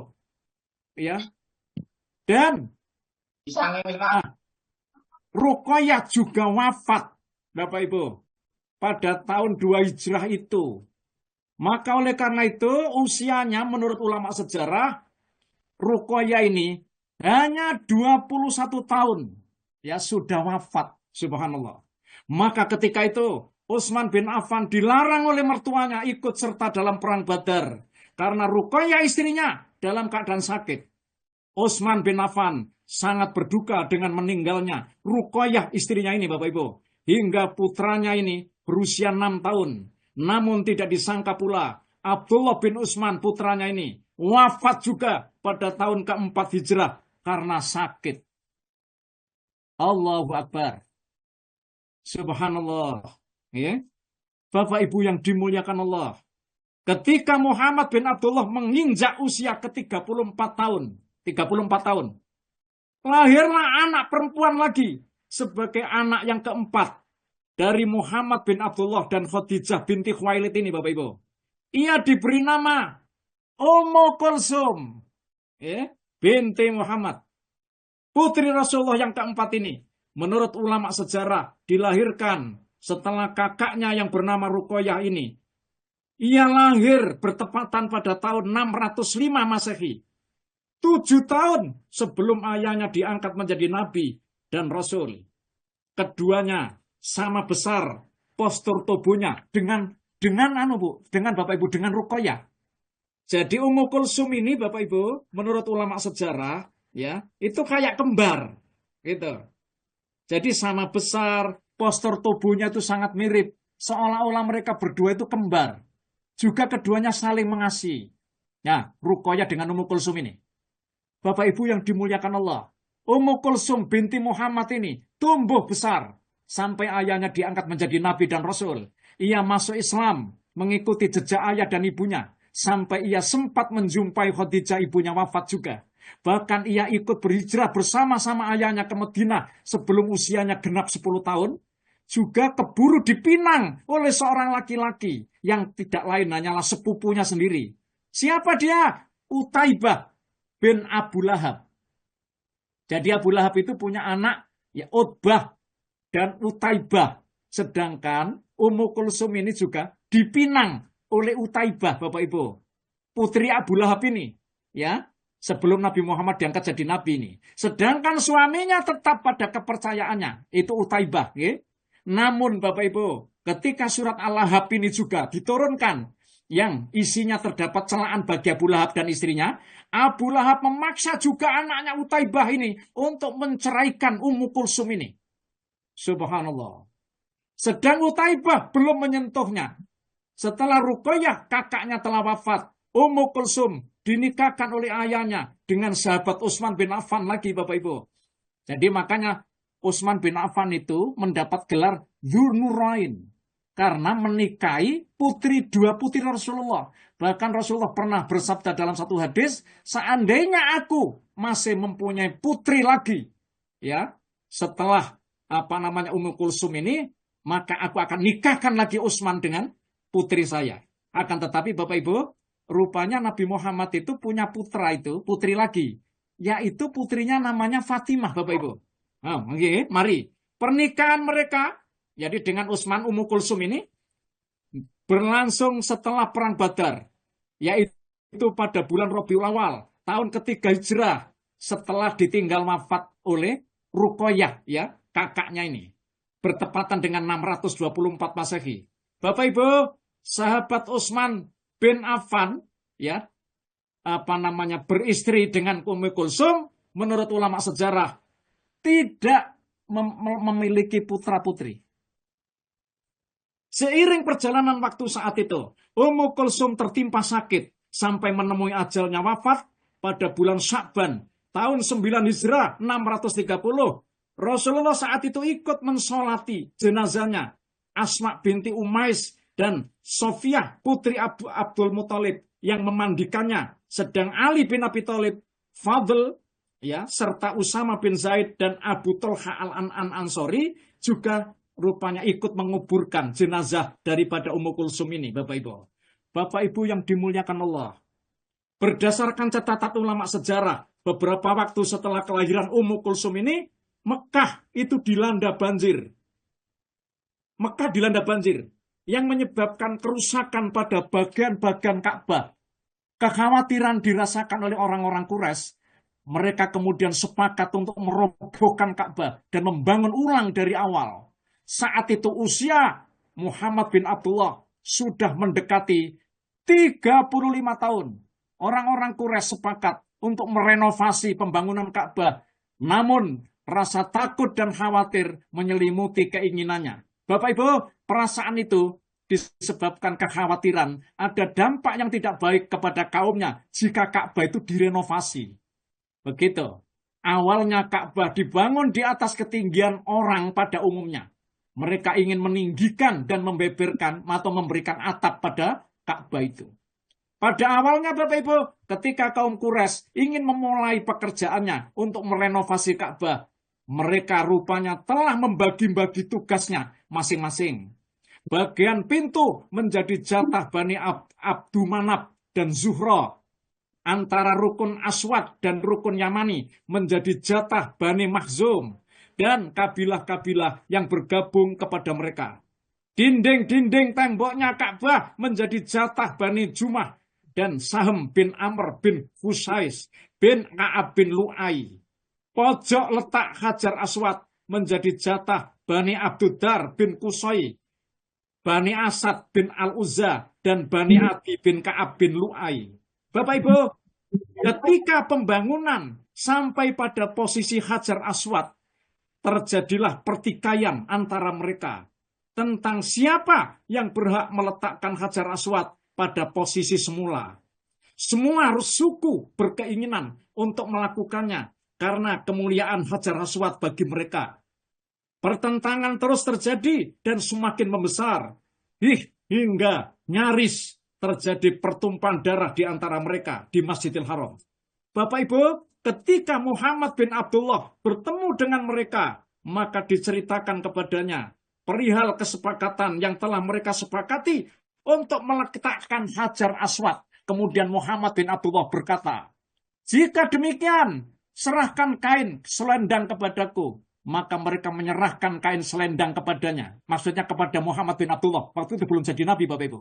ya, dan Ruqayyah juga wafat, Bapak Ibu, pada tahun 2 Hijrah itu. Maka oleh karena itu usianya menurut ulama sejarah Ruqayyah ini hanya 21 tahun, ya, sudah wafat, subhanallah. Maka ketika itu Utsman bin Affan dilarang oleh mertuanya ikut serta dalam perang Badar karena Ruqayyah istrinya dalam keadaan sakit. Utsman bin Affan sangat berduka dengan meninggalnya Ruqayyah istrinya ini, Bapak Ibu, hingga putranya ini berusia 6 tahun. Namun tidak disangka pula Abdullah bin Utsman putranya ini wafat juga pada tahun ke-4 Hijrah karena sakit. Allahu Akbar. Subhanallah. Ya. Bapak Ibu yang dimuliakan Allah. Ketika Muhammad bin Abdullah menginjak usia ke-34 tahun. 34 tahun. Lahirlah anak perempuan lagi. Sebagai anak yang keempat. Dari Muhammad bin Abdullah dan Khadijah binti Khuwailid ini, Bapak Ibu. Ia diberi nama Ummu Kulsum. Ya. Binti Muhammad. Putri Rasulullah yang keempat ini, menurut ulama sejarah, dilahirkan setelah kakaknya yang bernama Ruqayyah ini. Ia lahir bertepatan pada tahun 605 Masehi. 7 tahun sebelum ayahnya diangkat menjadi nabi dan rasul. Keduanya sama besar postur tubuhnya dengan Bapak Ibu, dengan Ruqayyah. Jadi Ummu Kulsum ini, Bapak Ibu, menurut ulama sejarah, ya, itu kayak kembar, gitu. Jadi sama besar, postur tubuhnya itu sangat mirip, seolah-olah mereka berdua itu kembar. Juga keduanya saling mengasihi. Nah, Ruqayyah dengan Ummu Kulsum ini. Bapak Ibu yang dimuliakan Allah, Ummu Kulsum binti Muhammad ini tumbuh besar sampai ayahnya diangkat menjadi nabi dan rasul. Ia masuk Islam, mengikuti jejak ayah dan ibunya. Sampai ia sempat menjumpai Khadijah, ibunya wafat juga. Bahkan ia ikut berhijrah bersama-sama ayahnya ke Madinah sebelum usianya genap 10 tahun. Juga keburu dipinang oleh seorang laki-laki yang tidak lain hanyalah sepupunya sendiri. Siapa dia? Utaibah bin Abu Lahab. Jadi Abu Lahab itu punya anak, ya, Utbah dan Utaibah. Sedangkan Ummu Kulsum ini juga dipinang oleh Utaibah, Bapak Ibu. Putri Abu Lahab ini, ya, sebelum Nabi Muhammad diangkat jadi nabi ini. Sedangkan suaminya tetap pada kepercayaannya, itu Utaibah, ya. Namun Bapak Ibu, ketika surat Al-Lahab ini juga diturunkan, yang isinya terdapat celaan bagi Abu Lahab dan istrinya, Abu Lahab memaksa juga anaknya Utaibah ini untuk menceraikan Ummu Kulsum ini. Subhanallah. Sedang Utaibah belum menyentuhnya. Setelah Ruqayyah kakaknya telah wafat, Ummu Kulsum dinikahkan oleh ayahnya dengan sahabat Utsman bin Affan lagi, Bapak Ibu. Jadi makanya Utsman bin Affan itu mendapat gelar Dzunurain karena menikahi dua putri Rasulullah. Bahkan Rasulullah pernah bersabda dalam satu hadis, seandainya aku masih mempunyai putri lagi, ya, setelah Ummu Kulsum ini, maka aku akan nikahkan lagi Utsman dengan putri saya. Akan tetapi Bapak Ibu, rupanya Nabi Muhammad itu punya putra itu, putri lagi, yaitu putrinya namanya Fatimah, Bapak Ibu. Oh, okay. Mari, pernikahan mereka, jadi dengan Utsman Ummu Kulsum ini, berlangsung setelah Perang Badar, yaitu pada bulan Rabiul Awal, tahun ketiga Hijrah, setelah ditinggal wafat oleh Ruqayyah, ya, kakaknya ini, bertepatan dengan 624 Masehi. Bapak Ibu, sahabat Utsman bin Affan, ya, beristri dengan Ummu Kulsum, menurut ulama sejarah tidak memiliki putra-putri. Seiring perjalanan waktu saat itu, Ummu Kulsum tertimpa sakit sampai menemui ajalnya wafat pada bulan Sya'ban tahun 9 Hijrah 630. Rasulullah saat itu ikut mensolati jenazahnya Asma binti Umais dan Sofiyah putri Abdul Muthalib yang memandikannya, sedang Ali bin Abi Thalib, Fadl, ya, serta Usama bin Zaid dan Abu Talha al-Ansori juga rupanya ikut menguburkan jenazah daripada Ummu Kulsum ini, Bapak Ibu. Bapak Ibu yang dimuliakan Allah, berdasarkan catatan ulama sejarah, beberapa waktu setelah kelahiran Ummu Kulsum ini, Mekah itu dilanda banjir. Mekah dilanda banjir yang menyebabkan kerusakan pada bagian-bagian Ka'bah. Kekhawatiran dirasakan oleh orang-orang Quraisy. Mereka kemudian sepakat untuk merobohkan Ka'bah dan membangun ulang dari awal. Saat itu usia Muhammad bin Abdullah sudah mendekati 35 tahun. Orang-orang Quraisy sepakat untuk merenovasi pembangunan Ka'bah. Namun rasa takut dan khawatir menyelimuti keinginannya. Bapak Ibu, perasaan itu disebabkan kekhawatiran ada dampak yang tidak baik kepada kaumnya jika Ka'bah itu direnovasi. Begitu. Awalnya Ka'bah dibangun di atas ketinggian orang pada umumnya. Mereka ingin meninggikan dan membeberkan atau memberikan atap pada Ka'bah itu. Pada awalnya Bapak Ibu, ketika kaum Quraisy ingin memulai pekerjaannya untuk merenovasi Ka'bah, mereka rupanya telah membagi-bagi tugasnya masing-masing. Bagian pintu menjadi jatah Bani Abdu Manaf dan Zuhra. Antara rukun Aswad dan rukun Yamani menjadi jatah Bani Makhzum dan kabilah-kabilah yang bergabung kepada mereka. Dinding-dinding temboknya Ka'bah menjadi jatah Bani Jumah dan Sahm bin Amr bin Husais bin Ka'ab bin Lu'ai. Pojok letak Hajar Aswad menjadi jatah Bani Abduddar bin Qusay, Bani Asad bin Al-Uzza, dan Bani Adi bin Ka'ab bin Lu'ai. Bapak Ibu, ketika pembangunan sampai pada posisi Hajar Aswad, terjadilah pertikaian antara mereka tentang siapa yang berhak meletakkan Hajar Aswad pada posisi semula. Semua suku berkeinginan untuk melakukannya karena kemuliaan Hajar Aswad bagi mereka. Pertentangan terus terjadi dan semakin membesar. Hingga nyaris terjadi pertumpahan darah di antara mereka di Masjidil Haram. Bapak Ibu, ketika Muhammad bin Abdullah bertemu dengan mereka, maka diceritakan kepadanya perihal kesepakatan yang telah mereka sepakati untuk meletakkan Hajar Aswad. Kemudian Muhammad bin Abdullah berkata, jika demikian, serahkan kain selendang kepadaku, maka mereka menyerahkan kain selendang kepadanya. Maksudnya kepada Muhammad bin Abdullah. Waktu itu belum jadi Nabi, Bapak Ibu.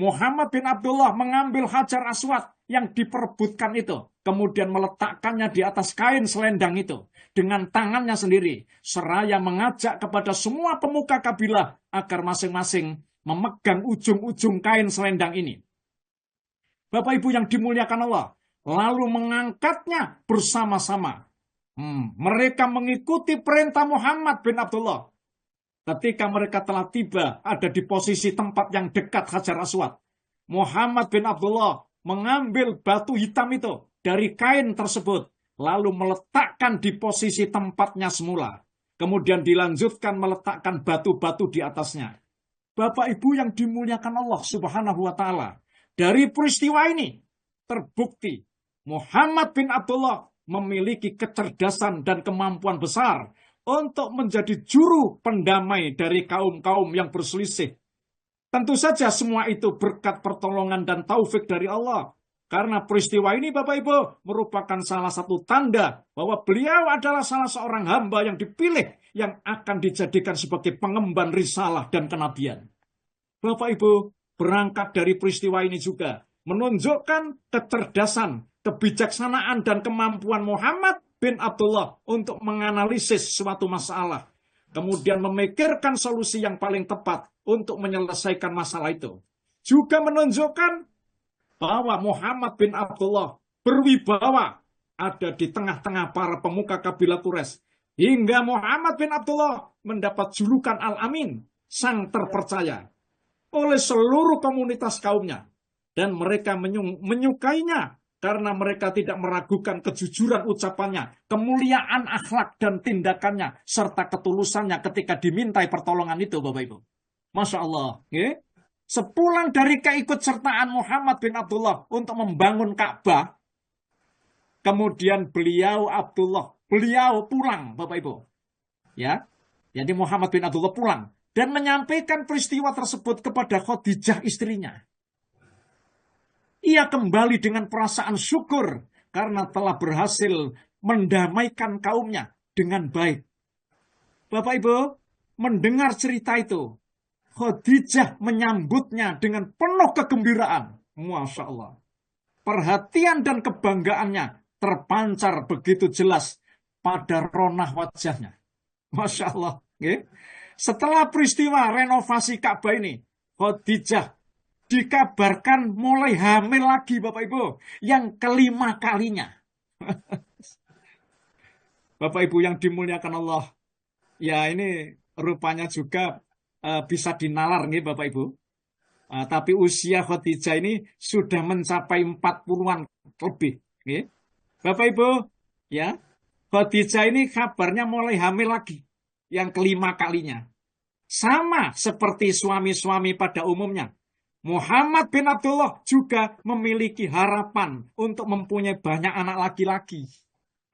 Muhammad bin Abdullah mengambil Hajar Aswad yang diperebutkan itu. Kemudian meletakkannya di atas kain selendang itu. Dengan tangannya sendiri. Seraya mengajak kepada semua pemuka kabilah agar masing-masing memegang ujung-ujung kain selendang ini. Bapak Ibu yang dimuliakan Allah. Lalu mengangkatnya bersama-sama. Mereka mengikuti perintah Muhammad bin Abdullah. Ketika mereka telah tiba ada di posisi tempat yang dekat Hajar Aswad, Muhammad bin Abdullah mengambil batu hitam itu dari kain tersebut, lalu meletakkan di posisi tempatnya semula. Kemudian dilanjutkan meletakkan batu-batu di atasnya. Bapak Ibu yang dimuliakan Allah Subhanahu wa Ta'ala, dari peristiwa ini terbukti Muhammad bin Abdullah memiliki kecerdasan dan kemampuan besar untuk menjadi juru pendamai dari kaum-kaum yang berselisih. Tentu saja semua itu berkat pertolongan dan taufik dari Allah. Karena peristiwa ini Bapak Ibu merupakan salah satu tanda bahwa beliau adalah salah seorang hamba yang dipilih yang akan dijadikan sebagai pengemban risalah dan kenabian. Bapak Ibu, berangkat dari peristiwa ini juga menunjukkan kecerdasan, kebijaksanaan, dan kemampuan Muhammad bin Abdullah untuk menganalisis suatu masalah, kemudian memikirkan solusi yang paling tepat untuk menyelesaikan masalah itu. Juga menunjukkan bahwa Muhammad bin Abdullah berwibawa ada di tengah-tengah para pemuka kabilah Quraisy, hingga Muhammad bin Abdullah mendapat julukan Al-Amin, sang terpercaya, oleh seluruh komunitas kaumnya, dan mereka menyukainya karena mereka tidak meragukan kejujuran ucapannya, kemuliaan akhlak dan tindakannya, serta ketulusannya ketika dimintai pertolongan itu, Bapak Ibu. Masya Allah. Ya? Sepulang dari keikutsertaan Muhammad bin Abdullah untuk membangun Ka'bah, kemudian beliau pulang, Bapak Ibu. Ya, jadi Muhammad bin Abdullah pulang dan menyampaikan peristiwa tersebut kepada Khadijah istrinya. Ia kembali dengan perasaan syukur karena telah berhasil mendamaikan kaumnya dengan baik. Bapak Ibu, mendengar cerita itu, Khadijah menyambutnya dengan penuh kegembiraan. Masya Allah. Perhatian dan kebanggaannya terpancar begitu jelas pada ronah wajahnya. Masya Allah. Setelah peristiwa renovasi Ka'bah ini, Khadijah dikabarkan mulai hamil lagi, Bapak Ibu, yang kelima kalinya. Bapak Ibu yang dimuliakan Allah, ya ini rupanya juga bisa dinalar nih Bapak Ibu. Tapi usia Khadijah ini sudah mencapai 40-an lebih. Bapak Ibu, ya, Khadijah ini kabarnya mulai hamil lagi, yang kelima kalinya. Sama seperti suami-suami pada umumnya. Muhammad bin Abdullah juga memiliki harapan untuk mempunyai banyak anak laki-laki.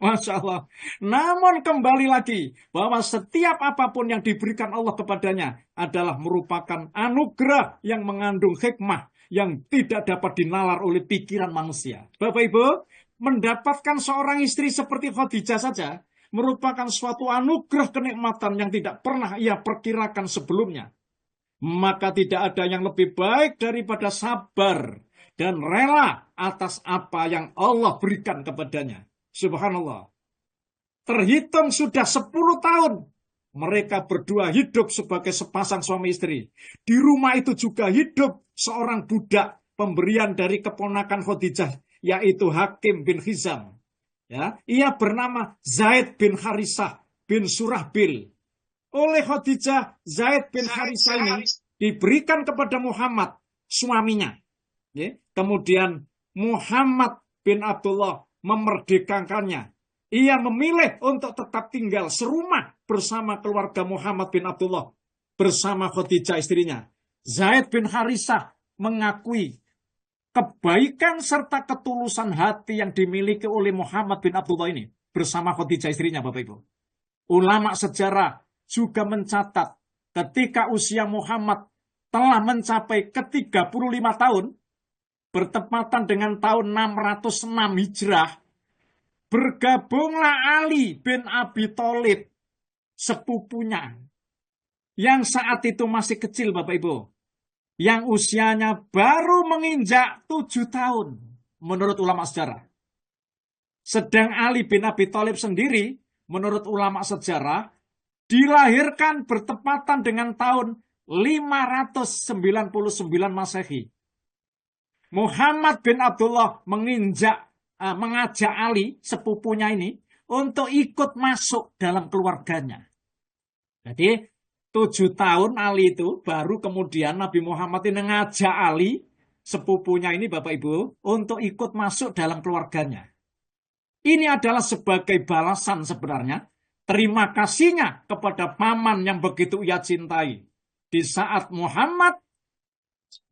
Masya Allah. Namun kembali lagi, bahwa setiap apapun yang diberikan Allah kepadanya adalah merupakan anugerah yang mengandung hikmah yang tidak dapat dinalar oleh pikiran manusia. Bapak Ibu, mendapatkan seorang istri seperti Khadijah saja merupakan suatu anugerah kenikmatan yang tidak pernah ia perkirakan sebelumnya. Maka tidak ada yang lebih baik daripada sabar dan rela atas apa yang Allah berikan kepadanya. Subhanallah. Terhitung sudah 10 tahun mereka berdua hidup sebagai sepasang suami istri. Di rumah itu juga hidup seorang budak pemberian dari keponakan Khadijah, yaitu Hakim bin Hizam. Ya, ia bernama Zaid bin Harisah bin Surahbil. Oleh Khadijah, Zaid bin Harisah ini diberikan kepada Muhammad, suaminya. Ya. Kemudian Muhammad bin Abdullah memerdekakannya. Ia memilih untuk tetap tinggal serumah bersama keluarga Muhammad bin Abdullah, bersama Khadijah istrinya. Zaid bin Harisah mengakui kebaikan serta ketulusan hati yang dimiliki oleh Muhammad bin Abdullah ini bersama Khadijah istrinya, Bapak Ibu. Ulama sejarah juga mencatat ketika usia Muhammad telah mencapai ke-35 tahun, bertepatan dengan tahun 606 Hijrah, bergabunglah Ali bin Abi Thalib sepupunya, yang saat itu masih kecil Bapak Ibu, yang usianya baru menginjak 7 tahun, menurut ulama sejarah. Sedang Ali bin Abi Thalib sendiri, menurut ulama sejarah, dilahirkan bertepatan dengan tahun 599 Masehi. Muhammad bin Abdullah mengajak Ali, sepupunya ini, untuk ikut masuk dalam keluarganya. Jadi 7 tahun Ali itu, baru kemudian Nabi Muhammad ini mengajak Ali, sepupunya ini Bapak Ibu, untuk ikut masuk dalam keluarganya. Ini adalah sebagai balasan sebenarnya, terima kasihnya kepada paman yang begitu ia cintai. Di saat Muhammad,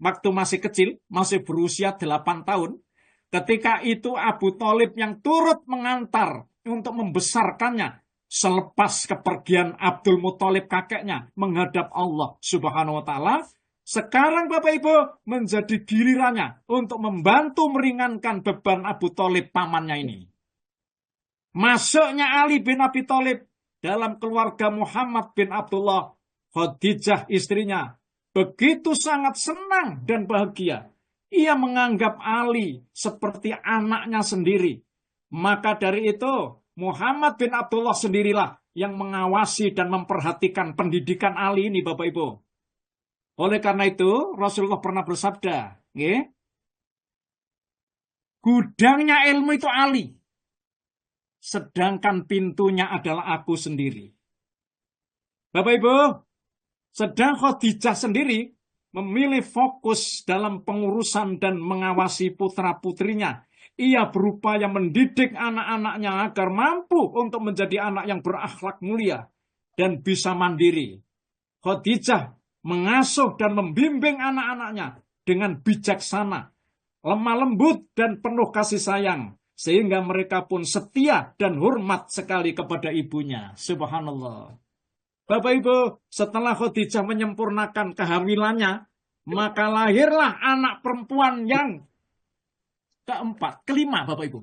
waktu masih kecil, masih berusia 8 tahun, ketika itu Abu Thalib yang turut mengantar untuk membesarkannya, selepas kepergian Abdul Muthalib kakeknya menghadap Allah Subhanahu wa Ta'ala, sekarang Bapak Ibu menjadi gilirannya untuk membantu meringankan beban Abu Thalib pamannya ini. Masuknya Ali bin Abi Thalib dalam keluarga Muhammad bin Abdullah, Khadijah istrinya, begitu sangat senang dan bahagia. Ia menganggap Ali seperti anaknya sendiri. Maka dari itu, Muhammad bin Abdullah sendirilah yang mengawasi dan memperhatikan pendidikan Ali ini, Bapak Ibu. Oleh karena itu, Rasulullah pernah bersabda, gudangnya ilmu itu Ali, sedangkan pintunya adalah aku sendiri. Bapak Ibu, sedang Khadijah sendiri memilih fokus dalam pengurusan dan mengawasi putra-putrinya. Ia berupaya mendidik anak-anaknya agar mampu untuk menjadi anak yang berakhlak mulia dan bisa mandiri. Khadijah mengasuh dan membimbing anak-anaknya dengan bijaksana, lemah lembut dan penuh kasih sayang, sehingga mereka pun setia dan hormat sekali kepada ibunya. Subhanallah. Bapak Ibu, setelah Khadijah menyempurnakan kehamilannya, maka lahirlah anak perempuan yang kelima Bapak Ibu.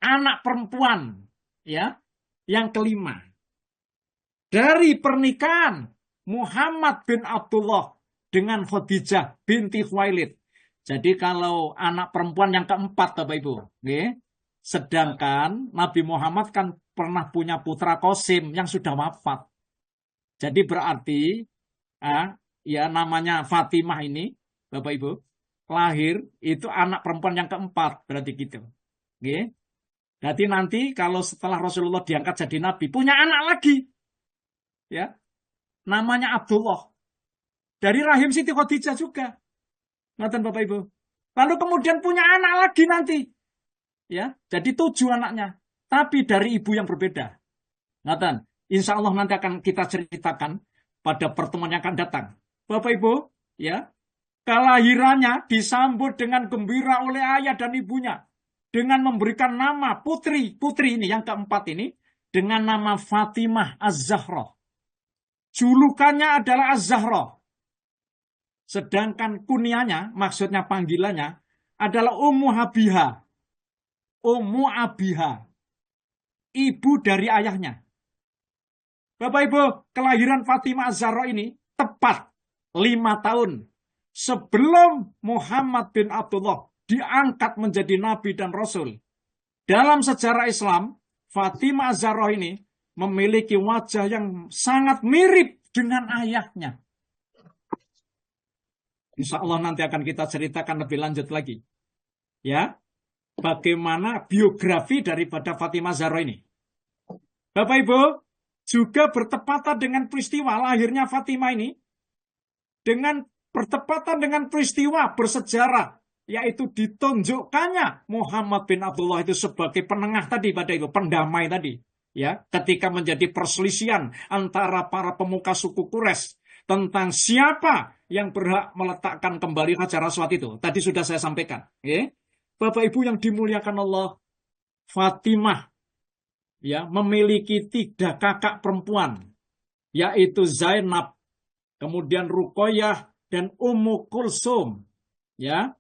Anak perempuan ya, yang kelima. Dari pernikahan Muhammad bin Abdullah dengan Khadijah binti Khuwailid. Jadi kalau anak perempuan yang keempat Bapak Ibu, sedangkan Nabi Muhammad kan pernah punya putra Qasim yang sudah wafat. Jadi berarti ya namanya Fatimah ini, Bapak Ibu, lahir itu anak perempuan yang keempat, berarti gitu. Jadi nanti kalau setelah Rasulullah diangkat jadi Nabi, punya anak lagi. Ya. Namanya Abdullah. Dari rahim Siti Khadijah juga. Ngoten Bapak Ibu. Lalu kemudian punya anak lagi nanti. Ya, jadi 7 anaknya. Tapi dari ibu yang berbeda. Ngoten. Insya Allah nanti akan kita ceritakan pada pertemuan yang akan datang. Bapak Ibu, ya, kelahirannya disambut dengan gembira oleh ayah dan ibunya. Dengan memberikan nama putri ini, yang keempat ini, dengan nama Fatimah Az-Zahra. Julukannya adalah Az-Zahra. Sedangkan kunianya, maksudnya panggilannya, adalah Ummu Habiha. Ummu Abiha. Ibu dari ayahnya. Bapak Ibu, kelahiran Fatimah Az-Zahra ini tepat 5 tahun sebelum Muhammad bin Abdullah diangkat menjadi Nabi dan Rasul. Dalam sejarah Islam, Fatimah Az-Zahra ini memiliki wajah yang sangat mirip dengan ayahnya. Insya Allah nanti akan kita ceritakan lebih lanjut lagi. Ya, bagaimana biografi daripada Fatimah Az-Zahra ini. Bapak Ibu, juga bertepatan dengan peristiwa lahirnya Fatimah ini, dengan bertepatan dengan peristiwa bersejarah, yaitu ditunjukkannya Muhammad bin Abdullah itu sebagai penengah tadi, pada itu pendamai tadi, ya, ketika menjadi perselisihan antara para pemuka suku Quraisy tentang siapa yang berhak meletakkan kembali Hajar Aswad itu. Tadi sudah saya sampaikan. Bapak Ibu yang dimuliakan Allah, Fatimah ya memiliki 3 kakak perempuan, yaitu Zainab, kemudian Ruqayyah dan Ummu Kulsum. Ya,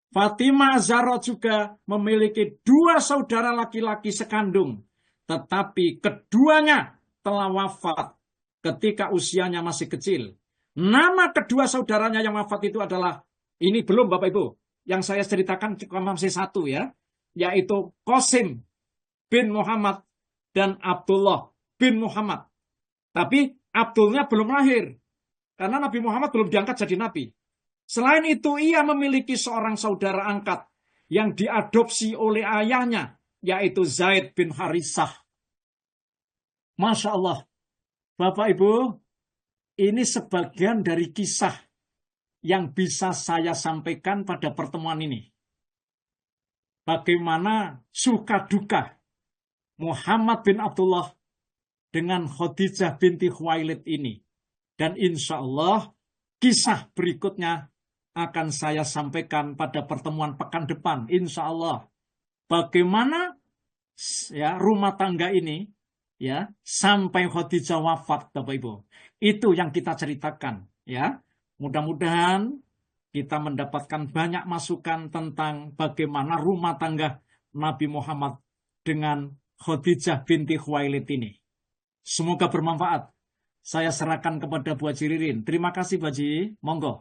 Fatimah Az-Zahra juga memiliki 2 saudara laki-laki sekandung, tetapi keduanya telah wafat ketika usianya masih kecil. Nama kedua saudaranya yang wafat itu adalah, ini belum Bapak Ibu, yang saya ceritakan masih satu ya, yaitu Qasim bin Muhammad dan Abdullah bin Muhammad. Tapi Abdulnya belum lahir, karena Nabi Muhammad belum diangkat jadi Nabi. Selain itu, ia memiliki seorang saudara angkat yang diadopsi oleh ayahnya, yaitu Zaid bin Harisah. Masya Allah, Bapak Ibu, ini sebagian dari kisah yang bisa saya sampaikan pada pertemuan ini. Bagaimana suka duka Muhammad bin Abdullah dengan Khadijah binti Khuwailid ini. Dan insya Allah kisah berikutnya akan saya sampaikan pada pertemuan pekan depan. Insya Allah. Bagaimana ya rumah tangga ini ya sampai Khadijah wafat, Bapak Ibu. Itu yang kita ceritakan ya. Mudah-mudahan kita mendapatkan banyak masukan tentang bagaimana rumah tangga Nabi Muhammad dengan Khadijah binti Khuwailid ini. Semoga bermanfaat. Saya serahkan kepada Bu Haji Ririn. Terima kasih Bu Haji. Monggo.